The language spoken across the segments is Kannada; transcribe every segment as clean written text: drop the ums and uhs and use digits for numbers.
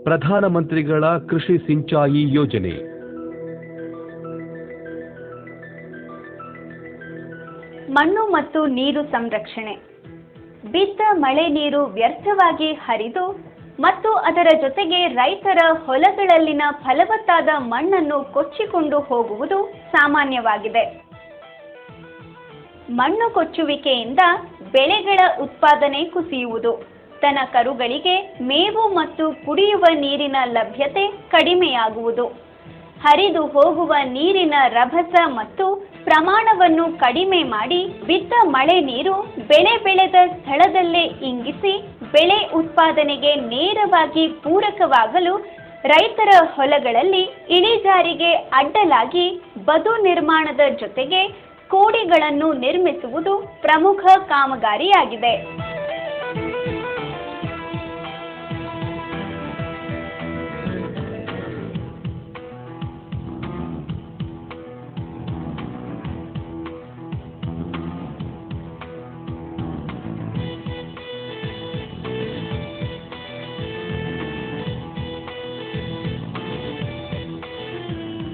ಪ್ರಧಾನಮಂತ್ರಿಗಳ ಕೃಷಿ ಸಿಂಚಾಯಿ ಯೋಜನೆ. ಮಣ್ಣು ಮತ್ತು ನೀರು ಸಂರಕ್ಷಣೆ. ಬಿದ್ದ ಮಳೆ ನೀರು ವ್ಯರ್ಥವಾಗಿ ಹರಿದು ಮತ್ತು ಅದರ ಜೊತೆಗೆ ರೈತರ ಹೊಲಗಳಲ್ಲಿನ ಫಲವತ್ತಾದ ಮಣ್ಣನ್ನು ಕೊಚ್ಚಿಕೊಂಡು ಹೋಗುವುದು ಸಾಮಾನ್ಯವಾಗಿದೆ. ಮಣ್ಣು ಕೊಚ್ಚುವಿಕೆಯಿಂದ ಬೆಳೆಗಳ ಉತ್ಪಾದನೆ ಕುಸಿಯುವುದು, ದನ ಕರುಗಳಿಗೆ ಮೇವು ಮತ್ತು ಕುಡಿಯುವ ನೀರಿನ ಲಭ್ಯತೆ ಕಡಿಮೆಯಾಗುವುದು, ಹರಿದು ಹೋಗುವ ನೀರಿನ ರಭಸ ಮತ್ತು ಪ್ರಮಾಣವನ್ನು ಕಡಿಮೆ ಮಾಡಿ ಬಿದ್ದ ಮಳೆ ನೀರು ಬೆಳೆ ಬೆಳೆದ ಸ್ಥಳದಲ್ಲೇ ಇಂಗಿಸಿ ಬೆಳೆ ಉತ್ಪಾದನೆಗೆ ನೇರವಾಗಿ ಪೂರಕವಾಗಲು ರೈತರ ಹೊಲಗಳಲ್ಲಿ ಇಳಿಜಾರಿಗೆ ಅಡ್ಡಲಾಗಿ ಬದು ನಿರ್ಮಾಣದ ಜೊತೆಗೆ ಕೋಡಿಗಳನ್ನು ನಿರ್ಮಿಸುವುದು ಪ್ರಮುಖ ಕಾಮಗಾರಿಯಾಗಿದೆ.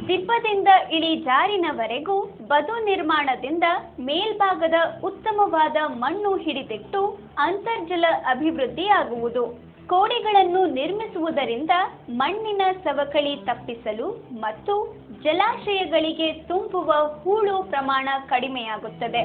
ದಿಬ್ಬದಿಂದ ಇಳಿಜಾರಿನವರೆಗೂ ಬದು ನಿರ್ಮಾಣದಿಂದ ಮೇಲ್ಭಾಗದ ಉತ್ತಮವಾದ ಮಣ್ಣು ಹಿಡಿದಿಟ್ಟು ಅಂತರ್ಜಲ ಅಭಿವೃದ್ಧಿಯಾಗುವುದು. ಕೋಡಿಗಳನ್ನು ನಿರ್ಮಿಸುವುದರಿಂದ ಮಣ್ಣಿನ ಸವಕಳಿ ತಪ್ಪಿಸಲು ಮತ್ತು ಜಲಾಶಯಗಳಿಗೆ ತುಂಬುವ ಹೂಳು ಪ್ರಮಾಣ ಕಡಿಮೆಯಾಗುತ್ತದೆ.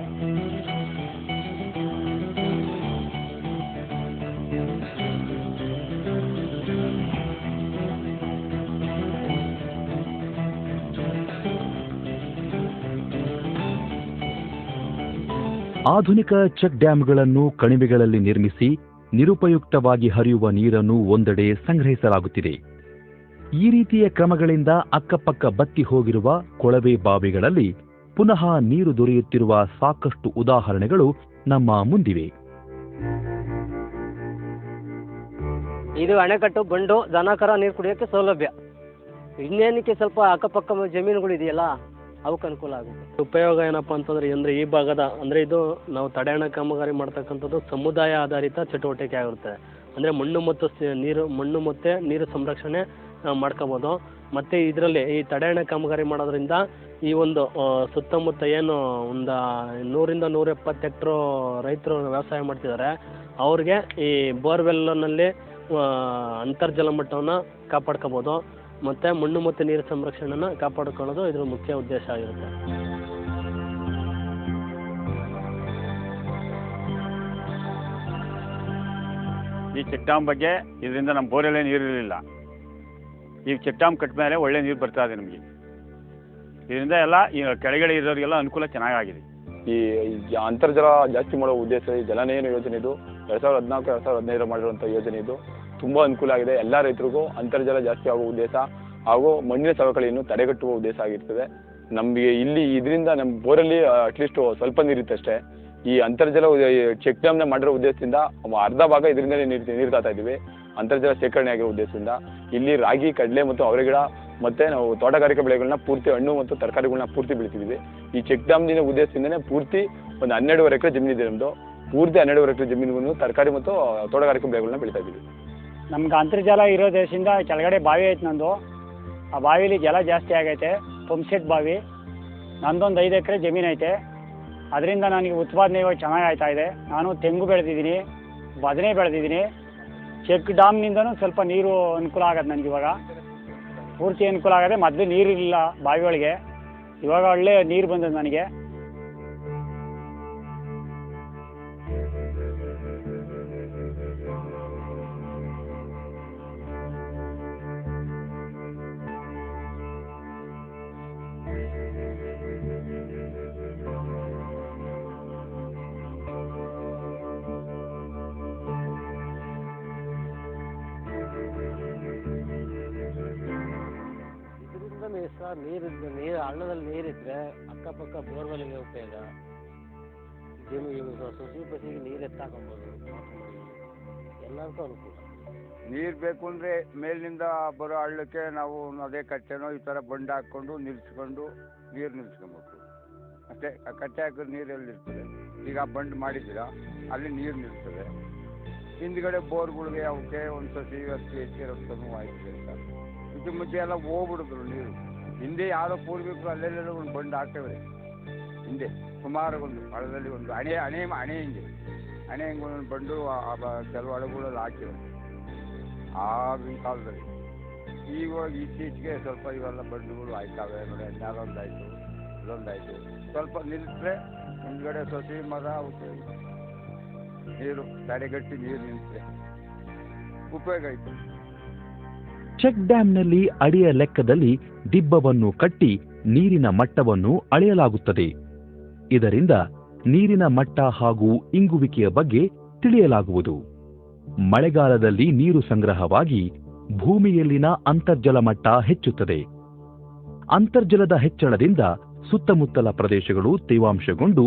ಆಧುನಿಕ ಚೆಕ್ ಡ್ಯಾಂಗಳನ್ನು ಕಣಿವೆಗಳಲ್ಲಿ ನಿರ್ಮಿಸಿ ನಿರುಪಯುಕ್ತವಾಗಿ ಹರಿಯುವ ನೀರನ್ನು ಒಂದೆಡೆ ಸಂಗ್ರಹಿಸಲಾಗುತ್ತಿದೆ. ಈ ರೀತಿಯ ಕ್ರಮಗಳಿಂದ ಅಕ್ಕಪಕ್ಕ ಬತ್ತಿ ಹೋಗಿರುವ ಕೊಳವೆ ಬಾವಿಗಳಲ್ಲಿ ಪುನಃ ನೀರು ದೊರೆಯುತ್ತಿರುವ ಸಾಕಷ್ಟು ಉದಾಹರಣೆಗಳು ನಮ್ಮ ಮುಂದಿವೆ. ಇದು ಅಣೆಕಟ್ಟು, ಬಂಡು, ದನಕರ ನೀರು ಕುಡಿಯೋಕ್ಕೆ ಸೌಲಭ್ಯ. ಇನ್ನೇನಕ್ಕೆ ಸ್ವಲ್ಪ ಅಕ್ಕಪಕ್ಕ ಜಮೀನುಗಳು ಇದೆಯಲ್ಲ, ಅವಕ್ಕೆ ಅನುಕೂಲ ಆಗುತ್ತೆ. ಉಪಯೋಗ ಏನಪ್ಪ ಅಂತಂದರೆ ಈ ಭಾಗದ ಇದು ನಾವು ತಡೆಹಣ ಕಾಮಗಾರಿ ಮಾಡ್ತಕ್ಕಂಥದ್ದು ಸಮುದಾಯ ಆಧಾರಿತ ಚಟುವಟಿಕೆ ಆಗಿರುತ್ತೆ. ಅಂದರೆ ಮಣ್ಣು ಮತ್ತು ನೀರು ಸಂರಕ್ಷಣೆ ಮಾಡ್ಕೋಬೋದು. ಮತ್ತು ಇದರಲ್ಲಿ ಈ ತಡೆಹಣ ಕಾಮಗಾರಿ ಮಾಡೋದ್ರಿಂದ ಈ ಒಂದು ಸುತ್ತಮುತ್ತ ಏನು ಒಂದು 100-170 ಹೆಕ್ಟ್ರು ರೈತರು ವ್ಯವಸಾಯ ಮಾಡ್ತಿದ್ದಾರೆ, ಅವ್ರಿಗೆ ಈ ಬೋರ್ವೆಲ್ನಲ್ಲಿ ಅಂತರ್ಜಲ ಮಟ್ಟವನ್ನು ಕಾಪಾಡ್ಕೋಬೋದು. ಮತ್ತು ಮಣ್ಣು ಮತ್ತು ನೀರು ಸಂರಕ್ಷಣೆಯನ್ನು ಕಾಪಾಡಿಕೊಳ್ಳೋದು ಇದರ ಮುಖ್ಯ ಉದ್ದೇಶ ಆಗಿರುತ್ತೆ. ಈ ಚೆಕ್ ಡ್ಯಾಮ್ ಬಗ್ಗೆ ಇದರಿಂದ ನಮ್ಮ ಬೋರಲ್ಲೇ ನೀರಿರಲಿಲ್ಲ. ಈಗ ಚೆಕ್ ಡ್ಯಾಮ್ ಕಟ್ಟ ಮೇಲೆ ಒಳ್ಳೆ ನೀರು ಬರ್ತಾ ಇದೆ ನಮಗೆ. ಇದರಿಂದ ಎಲ್ಲ ಈ ಕೆಳಗಡೆ ಇರೋರಿಗೆಲ್ಲ ಅನುಕೂಲ ಚೆನ್ನಾಗಿದೆ. ಈ ಅಂತರ್ಜಲ ಜಾಸ್ತಿ ಮಾಡೋ ಉದ್ದೇಶ ಈ ಜಲನಯನ ಯೋಜನೆ ಇದು 2014-2015 ಮಾಡಿರುವಂಥ ಯೋಜನೆ ಇದು ತುಂಬ ಅನುಕೂಲ ಆಗಿದೆ. ಎಲ್ಲ ರೈತರಿಗೂ ಅಂತರ್ಜಲ ಜಾಸ್ತಿ ಆಗುವ ಉದ್ದೇಶ ಹಾಗೂ ಮಣ್ಣಿನ ಸವಕಳಿಯನ್ನು ತಡೆಗಟ್ಟುವ ಉದ್ದೇಶ ಆಗಿರ್ತದೆ. ನಮಗೆ ಇಲ್ಲಿ ಇದರಿಂದ ನಮ್ಮ ಬೋರಲ್ಲಿ ಅಟ್ಲೀಸ್ಟ್ ಸ್ವಲ್ಪ ನೀರಿರುತ್ತೆ ಅಷ್ಟೇ. ಈ ಅಂತರ್ಜಲ ಚೆಕ್ ಡ್ಯಾಮ್ನ ಮಾಡಿರೋ ಉದ್ದೇಶದಿಂದ ಅರ್ಧ ಭಾಗ ಇದರಿಂದಲೇ ನೀರು ತಾತಾ ಇದ್ದೀವಿ. ಅಂತರ್ಜಲ ಶೇಖರಣೆ ಆಗಿರೋ ಉದ್ದೇಶದಿಂದ ಇಲ್ಲಿ ರಾಗಿ, ಕಡಲೆ ಮತ್ತು ಅವರೆಗಿಡ ಮತ್ತು ನಾವು ತೋಟಗಾರಿಕೆ ಬೆಳೆಗಳನ್ನ ಪೂರ್ತಿ ಹಣ್ಣು ಮತ್ತು ತರಕಾರಿಗಳನ್ನ ಪೂರ್ತಿ ಬೆಳಿತಿದ್ದೀವಿ. ಈ ಚೆಕ್ ಡ್ಯಾಮ್ನ ಉದ್ದೇಶದಿಂದನೇ ಪೂರ್ತಿ ಒಂದು 12.5 ಎಕರೆ ಜಮೀನಿದೆ ನಮ್ಮದು. ಪೂರ್ತಿ 12.5 ಎಕರೆ ಜಮೀನುಗಳನ್ನು ತರಕಾರಿ ಮತ್ತು ತೋಟಗಾರಿಕೆ ಬೆಳೆಗಳನ್ನ ಬೆಳೀತಾ ಇದ್ದೀವಿ. ನಮ್ಗೆ ಅಂತರ್ಜಲ ಇರೋ ದೇಶದಿಂದ ಕೆಳಗಡೆ ಬಾವಿ ಐತೆ ನಂದು. ಆ ಬಾವಿಲಿ ಜಲ ಜಾಸ್ತಿ ಆಗೈತೆ. ಪಂಪ್ ಸೆಟ್ ಬಾವಿ. ನಂದೊಂದು 5 ಎಕರೆ ಜಮೀನು ಐತೆ. ಅದರಿಂದ ನನಗೆ ಉತ್ಪಾದನೆ ಇವಾಗ ಚೆನ್ನಾಗಿ ಆಯ್ತಾ ಇದೆ. ನಾನು ತೆಂಗು ಬೆಳೆದಿದ್ದೀನಿ, ಬದನೆ ಬೆಳೆದಿದ್ದೀನಿ. ಚೆಕ್ ಡ್ಯಾಮ್ನಿಂದನೂ ಸ್ವಲ್ಪ ನೀರು ಅನುಕೂಲ ಆಗತ್ತೆ ನನಗೆ. ಇವಾಗ ಪೂರ್ತಿ ಅನುಕೂಲ ಆಗದೆ. ಮೊದಲು ನೀರಿರಲಿಲ್ಲ ಬಾವಿಗಳಿಗೆ, ಇವಾಗ ಒಳ್ಳೆ ನೀರು ಬಂದದ್ದು ನನಗೆ. ನೀರು ಹಳ್ಳದಲ್ಲಿ ನೀರಿದ್ರೆ ಅಕ್ಕಪಕ್ಕ ಬೋರ್ವೆಲ್ಗೆ ಉಪಯೋಗ. ಸೊಸೆ ಬಸಿಗೆ ನೀರು ಎತ್ತಾಕೊಬೋದು. ಎಲ್ಲರಿಗೂ ಅನುಕೂಲ. ನೀರು ಬೇಕು ಅಂದರೆ ಮೇಲಿನಿಂದ ಬರೋ ಹಳ್ಳಕ್ಕೆ ನಾವು ಅದೇ ಕಟ್ಟೆನೋ ಈ ಥರ ಬಂಡೆ ಹಾಕ್ಕೊಂಡು ನಿಲ್ಲಿಸ್ಕೊಂಡು ನೀರು ನಿಲ್ಲಿಸ್ಕೊಬೇಕು ಅಷ್ಟೇ. ಕಟ್ಟೆ ಹಾಕಿದ್ರೆ ನೀರು ಎಲ್ಲಿರ್ತದೆ? ಈಗ ಬಂಡ್ ಮಾಡಿದ್ದೀರಾ, ಅಲ್ಲಿ ನೀರು ನಿಲ್ತದೆ. ಹಿಂದ್ಗಡೆ ಬೋರ್ಗಳಿಗೆ ಅವಕ್ಕೆ ಒಂದು ಸತಿ 10 ಎಕರೆ ರೊಕ್ಕನೂ ಆಯ್ತು ಸರ್. ಇದಕ್ಕೆ ಮುಂಚೆ ಎಲ್ಲ ಹೋಗ್ಬಿಡಿದ್ರು ನೀರು. ಹಿಂದೆ ಯಾರೋ ಪೂರ್ವಿಕರು ಅಲ್ಲೆಲ್ಲ ಒಂದು ಬಂಡು ಹಾಕ್ತೇವ್ರಿ. ಹಿಂದೆ ಸುಮಾರು ಒಂದು ಹಳದಲ್ಲಿ ಒಂದು ಹಣೆ ಹಿಂಗೆ ಒಂದೊಂದು ಬಂಡು ಕೆಲವು ಹಳಗಳಲ್ಲಿ ಹಾಕಿವೆ ಆಗಿನ ಕಾಲದಲ್ಲಿ. ಇವಾಗ ಇತ್ತೀಚೆಗೆ ಸ್ವಲ್ಪ ಇವೆಲ್ಲ ಬಂಡುಗಳು ಆಯ್ತಾವೆ ನೋಡಿ. ಅದೊಂದಾಯ್ತು ಇದೊಂದಾಯ್ತು. ಸ್ವಲ್ಪ ನಿಲ್ಲಿಸ್ರೆ ಹಿಂದ್ಗಡೆ ಸಸಿ ಮರ ಅವಕ್ಕೆ ನೀರು ತಡೆಗಟ್ಟಿ ನೀರು ನಿಲ್ಲಿಸ್ರೆ ಉಪಯೋಗ ಆಯ್ತು. ಚೆಕ್ ಡ್ಯಾಂನಲ್ಲಿ ಅಡಿಯ ಲೆಕ್ಕದಲ್ಲಿ ದಿಬ್ಬವನ್ನು ಕಟ್ಟಿ ನೀರಿನ ಮಟ್ಟವನ್ನು ಅಳೆಯಲಾಗುತ್ತದೆ. ಇದರಿಂದ ನೀರಿನ ಮಟ್ಟ ಹಾಗೂ ಇಂಗುವಿಕೆಯ ಬಗ್ಗೆ ತಿಳಿಯಲಾಗುವುದು. ಮಳೆಗಾಲದಲ್ಲಿ ನೀರು ಸಂಗ್ರಹವಾಗಿ ಭೂಮಿಯಲ್ಲಿನ ಅಂತರ್ಜಲ ಮಟ್ಟ ಹೆಚ್ಚುತ್ತದೆ. ಅಂತರ್ಜಲದ ಹೆಚ್ಚಳದಿಂದ ಸುತ್ತಮುತ್ತಲ ಪ್ರದೇಶಗಳು ತೇವಾಂಶಗೊಂಡು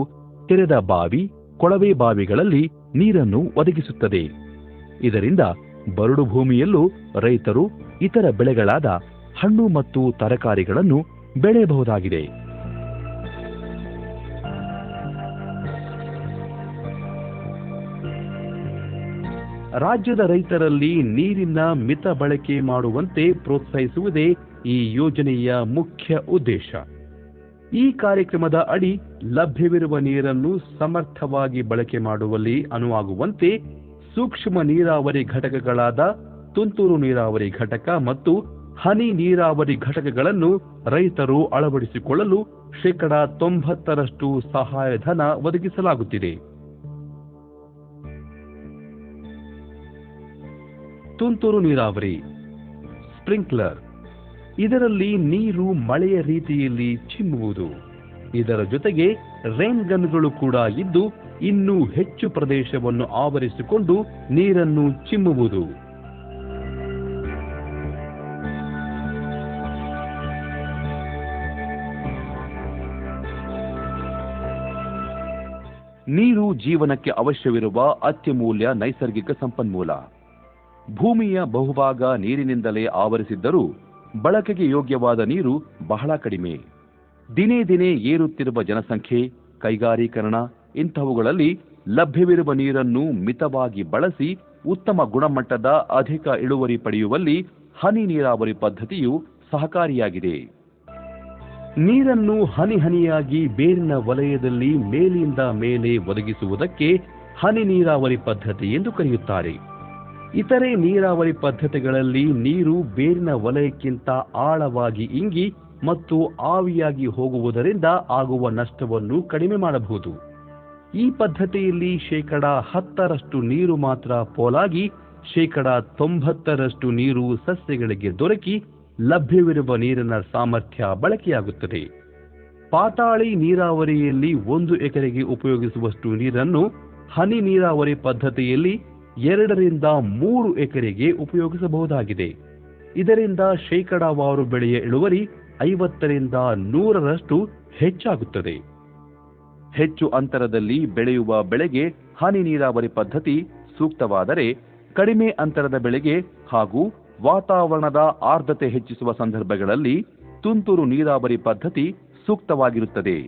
ತೆರೆದ ಬಾವಿ, ಕೊಳವೆ ಬಾವಿಗಳಲ್ಲಿ ನೀರನ್ನು ಒದಗಿಸುತ್ತದೆ. ಇದರಿಂದ ಬರಡು ಭೂಮಿಯಲ್ಲೂ ರೈತರು ಇತರ ಬೆಳೆಗಳಾದ ಹಣ್ಣು ಮತ್ತು ತರಕಾರಿಗಳನ್ನು ಬೆಳೆಯಬಹುದಾಗಿದೆ. ರಾಜ್ಯದ ರೈತರಲ್ಲಿ ನೀರಿನ ಮಿತ ಬಳಕೆ ಮಾಡುವಂತೆ ಪ್ರೋತ್ಸಾಹಿಸುವುದೇ ಈ ಯೋಜನೆಯ ಮುಖ್ಯ ಉದ್ದೇಶ. ಈ ಕಾರ್ಯಕ್ರಮದ ಅಡಿ ಲಭ್ಯವಿರುವ ನೀರನ್ನು ಸಮರ್ಥವಾಗಿ ಬಳಕೆ ಮಾಡುವಲ್ಲಿ ಅನುವಾಗುವಂತೆ ಸೂಕ್ಷ್ಮ ನೀರಾವರಿ ಘಟಕಗಳಾದ ತುಂತುರು ನೀರಾವರಿ ಘಟಕ ಮತ್ತು ಹನಿ ನೀರಾವರಿ ಘಟಕಗಳನ್ನು ರೈತರು ಅಳವಡಿಸಿಕೊಳ್ಳಲು 90% ಸಹಾಯಧನ ಒದಗಿಸಲಾಗುತ್ತಿದೆ. ತುಂತುರು ನೀರಾವರಿ ಸ್ಪ್ರಿಂಕ್ಲರ್. ಇದರಲ್ಲಿ ನೀರು ಮಳೆಯ ರೀತಿಯಲ್ಲಿ ಚಿಮ್ಮುವುದು. ಇದರ ಜೊತೆಗೆ ರೈನ್ ಗನ್ಗಳು ಕೂಡ ಇದ್ದು ಇನ್ನೂ ಹೆಚ್ಚು ಪ್ರದೇಶವನ್ನು ಆವರಿಸಿಕೊಂಡು ನೀರನ್ನು ಚಿಮ್ಮುವುದು. ನೀರು ಜೀವನಕ್ಕೆ ಅವಶ್ಯವಿರುವ ಅತ್ಯಮೂಲ್ಯ ನೈಸರ್ಗಿಕ ಸಂಪನ್ಮೂಲ. ಭೂಮಿಯ ಬಹುಭಾಗ ನೀರಿನಿಂದಲೇ ಆವರಿಸಿದ್ದರೂ ಬಳಕೆಗೆ ಯೋಗ್ಯವಾದ ನೀರು ಬಹಳ ಕಡಿಮೆ. ದಿನೇ ದಿನೇ ಏರುತ್ತಿರುವ ಜನಸಂಖ್ಯೆ, ಕೈಗಾರೀಕರಣ ಇಂಥವುಗಳಲ್ಲಿ ಲಭ್ಯವಿರುವ ನೀರನ್ನು ಮಿತವಾಗಿ ಬಳಸಿ ಉತ್ತಮ ಗುಣಮಟ್ಟದ ಅಧಿಕ ಇಳುವರಿ ಪಡೆಯುವಲ್ಲಿ ಹನಿ ನೀರಾವರಿ ಪದ್ಧತಿಯು ಸಹಕಾರಿಯಾಗಿದೆ. ನೀರನ್ನು ಹನಿ ಹನಿಯಾಗಿ ಬೇರಿನ ವಲಯದಲ್ಲಿ ಮೇಲಿಂದ ಮೇಲೆ ಒದಗಿಸುವುದಕ್ಕೆ ಹನಿ ನೀರಾವರಿ ಪದ್ಧತಿ ಎಂದು ಕರೆಯುತ್ತಾರೆ. ಇತರೆ ನೀರಾವರಿ ಪದ್ಧತಿಗಳಲ್ಲಿ ನೀರು ಬೇರಿನ ವಲಯಕ್ಕಿಂತ ಆಳವಾಗಿ ಇಂಗಿ ಮತ್ತು ಆವಿಯಾಗಿ ಹೋಗುವುದರಿಂದ ಆಗುವ ನಷ್ಟವನ್ನು ಕಡಿಮೆ ಮಾಡಬಹುದು. ಈ ಪದ್ಧತಿಯಲ್ಲಿ 10% ನೀರು ಮಾತ್ರ ಪೋಲಾಗಿ 90% ನೀರು ಸಸ್ಯಗಳಿಗೆ ದೊರಕಿ ಲಭ್ಯವಿರುವ ನೀರಿನ ಸಾಮರ್ಥ್ಯ ಬಳಕೆಯಾಗುತ್ತದೆ. ಪಾತಾಳಿ ನೀರಾವರಿಯಲ್ಲಿ 1 ಎಕರೆಗೆ ಉಪಯೋಗಿಸುವಷ್ಟು ನೀರನ್ನು ಹನಿ ನೀರಾವರಿ ಪದ್ಧತಿಯಲ್ಲಿ 2 ರಿಂದ 3 ಎಕರೆಗೆ ಉಪಯೋಗಿಸಬಹುದಾಗಿದೆ. ಇದರಿಂದ ಶೇಕಡಾವಾರು ಬೆಳೆಯ ಇಳುವರಿ 50 ರಿಂದ 100ರಷ್ಟು ಹೆಚ್ಚಾಗುತ್ತದೆ. ಹೆಚ್ಚು ಅಂತರದಲ್ಲಿ ಬೆಳೆಯುವ ಬೆಳೆಗೆ ಹನಿ ನೀರಾವರಿ ಪದ್ಧತಿ ಸೂಕ್ತವಾದರೆ, ಕಡಿಮೆ ಅಂತರದ ಬೆಳೆಗೆ ಹಾಗೂ ವಾತಾವರಣದ ಆರ್ದ್ರತೆ ಹೆಚ್ಚಿಸುವ ಸಂದರ್ಭಗಳಲ್ಲಿ ತುಂತುರು ನೀರಾವರಿ ಪದ್ಧತಿ ಸೂಕ್ತವಾಗಿರುತ್ತದೆ.